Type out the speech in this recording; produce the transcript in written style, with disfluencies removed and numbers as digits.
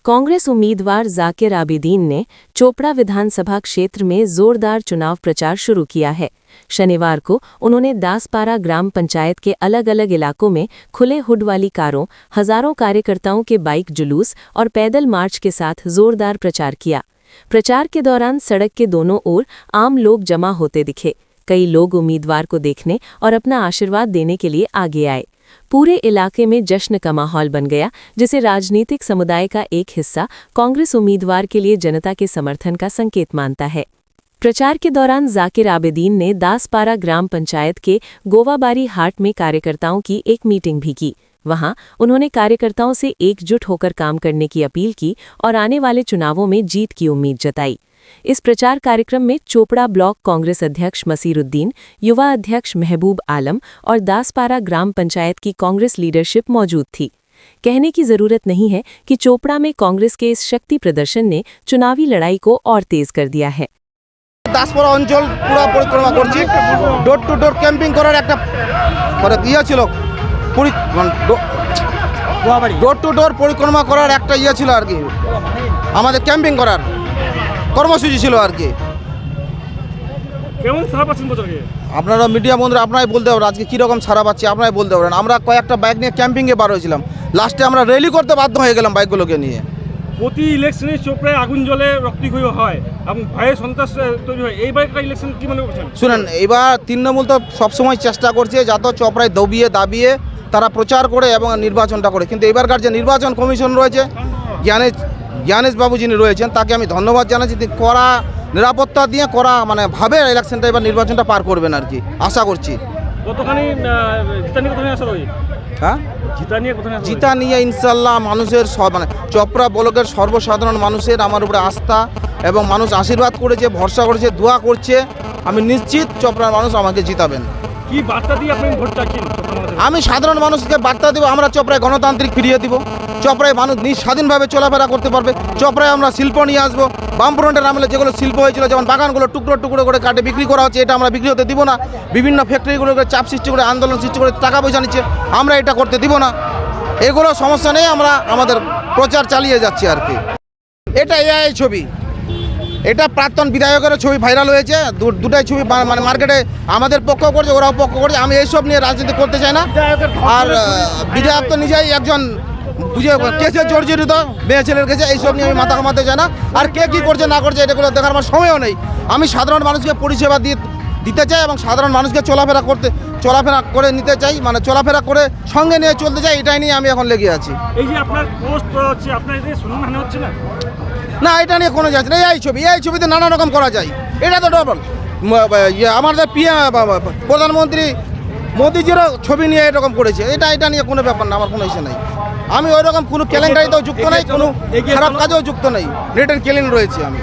कांग्रेस उम्मीदवार जाकिर आबिदीन ने चोपड़ा विधानसभा क्षेत्र में जोरदार चुनाव प्रचार शुरू किया है। शनिवार को उन्होंने दासपारा ग्राम पंचायत के अलग अलग इलाकों में खुले हुड वाली कारों, हजारों कार्यकर्ताओं के बाइक जुलूस और पैदल मार्च के साथ जोरदार प्रचार किया। प्रचार के दौरान सड़क के दोनों ओर आम लोग जमा होते दिखे। कई लोग उम्मीदवार को देखने और अपना आशीर्वाद देने के लिए आगे आए। पूरे इलाके में जश्न का माहौल बन गया, जिसे राजनीतिक समुदाय का एक हिस्सा कांग्रेस उम्मीदवार के लिए जनता के समर्थन का संकेत मानता है। प्रचार के दौरान जाकिर आबिदीन ने दासपारा ग्राम पंचायत के गोवाबारी हाट में कार्यकर्ताओं की एक मीटिंग भी की। वहां उन्होंने कार्यकर्ताओं से एकजुट होकर काम करने की अपील की और आने वाले चुनावों में जीत की उम्मीद जताई। इस प्रचार कार्यक्रम में चोपड़ा ब्लॉक कांग्रेस अध्यक्ष मसीरुद्दीन, युवा अध्यक्ष महबूब आलम और दासपारा ग्राम पंचायत की कांग्रेस लीडरशिप मौजूद थी। कहने की जरूरत नहीं है कि चोपड़ा में कांग्रेस के इस शक्ति प्रदर्शन ने चुनावी लड़ाई को और तेज कर दिया है। दासपारा अंचल पूरा परिक्रमा करছি, ডোর টু ডোর ক্যাম্পিং করার একটা ছিল, ডোর টু ডোর পরিক্রমা করার একটা ছিল আর কি, আমাদের ক্যাম্পিং করার কর্মসূচি ছিল আর কি। কেমন সারা পাচ্ছেন বছরকে? আপনারা মিডিয়া বন্ধুরা আপনারাই বলতে পারেন আজকে কীরকম সারা পাচ্ছি, আপনারাই বলতে পারেন। আমরা কয়েকটা বাইক নিয়ে ক্যাম্পিংয়ে বার হয়েছিলাম, লাস্টে আমরা র্যালি করতে বাধ্য হয়ে গেলাম বাইকগুলোকে নিয়ে। প্রতি ইলেকশনে চোপড়ায় আগুন জ্বলে রক্তক্ষয়ী হয় এবং ভয়ে সন্ত্রাস তৈরি হয়। এইবার একটা ইলেকশন কি মনে করছেন? শুনেন, এবার তৃণমূল তো সবসময় চেষ্টা করছে যাতে চোপড়ায় দাবিয়ে তারা প্রচার করে এবং নির্বাচনটা করে, কিন্তু এবারকার যে নির্বাচন কমিশন রয়েছে, জ্ঞানেশ বাবু যিনি রয়েছেন তাকে আমি ধন্যবাদ জানাচ্ছি। তিনি কড়া নিরাপত্তা দিয়ে ভাবে ইলেকশনটা এবার নির্বাচনটা পার করবেন আর কি আশা করছি। কতখানি জিতা নিয়ে কোথায় আসা রয়েছে? হ্যাঁ, জিতা নিয়ে ইনশাল্লাহ মানুষের চোপড়া ব্লকের সর্বসাধারণ মানুষের আমার উপরে আস্থা এবং মানুষ আশীর্বাদ করেছে, ভরসা করেছে, দোয়া করছে। আমি নিশ্চিত চোপড়ার মানুষ আমাকে জিতাবেন। কি বার্তা দিয়ে আপনি ভোট চাচ্ছেন? আমি সাধারণ মানুষকে বার্তা দেবো, আমরা চোপড়ায় গণতান্ত্রিক ফিরিয়ে দিব। চোপড়ায় মানুষ স্বাধীনভাবে চলাফেরা করতে পারবে। চোপড়ায় আমরা শিল্প নিয়ে আসবো। বামফ্রন্টের আমলে যেগুলো শিল্প হয়েছিল, যেমন বাগানগুলো টুকরো টুকরো করে কাটে বিক্রি করা হচ্ছে, এটা আমরা বিক্রি হতে দিব না। বিভিন্ন ফ্যাক্টরিগুলোকে চাপ সৃষ্টি করে, আন্দোলন সৃষ্টি করে টাকা পয়সা নিচ্ছে, আমরা এটা করতে দিব না। এগুলো সমস্যা নেই, আমরা আমাদের প্রচার চালিয়ে যাচ্ছি আর কি। এটা এআই ছবি, এটা প্রাক্তন বিধায়কের ছবি ভাইরাল হয়েছে। দুটাই ছবি মার্কেটে আমাদের পক্ষ করছে, ওরাও পক্ষ করছে। আমি এইসব নিয়ে রাজনীতি করতে চাই না। আর বিধায়ক তো নিজেই একজন কেসে জর্জরিত, মেয়ে ছেলের কাছে, এইসব নিয়ে আমি মাথা ঘামাতে চাই না। আর কে কী করছে না করছে এটাগুলো দেখার আমার সময়ও নেই। আমি সাধারণ মানুষকে পরিষেবা দিতে চাই এবং সাধারণ মানুষকে চলাফেরা করে নিতে চাই, চলাফেরা করে সঙ্গে নিয়ে চলতে চাই। এটাই নিয়ে আমি এখন লেগে আছি। এই যে আপনার পোস্ট করা হচ্ছে, আপনার এতে সম্মান হচ্ছে না? না, এটা নিয়ে কোনো যাচ্ছে না। এই ছবিতে নানা রকম করা যায়, এটা তো ডবল। আমাদের প্রধানমন্ত্রী মোদিজিরও ছবি নিয়ে এরকম করেছে, এটা নিয়ে কোনো ব্যাপার না, আমার কোনো ইস্যু নেই। আমি ওই রকম কোনো কেলেঙ্কারিতেও যুক্ত নেই, কোনো খারাপ কাজেও যুক্ত নেই, রিটার্ন ক্লিন রয়েছে আমি।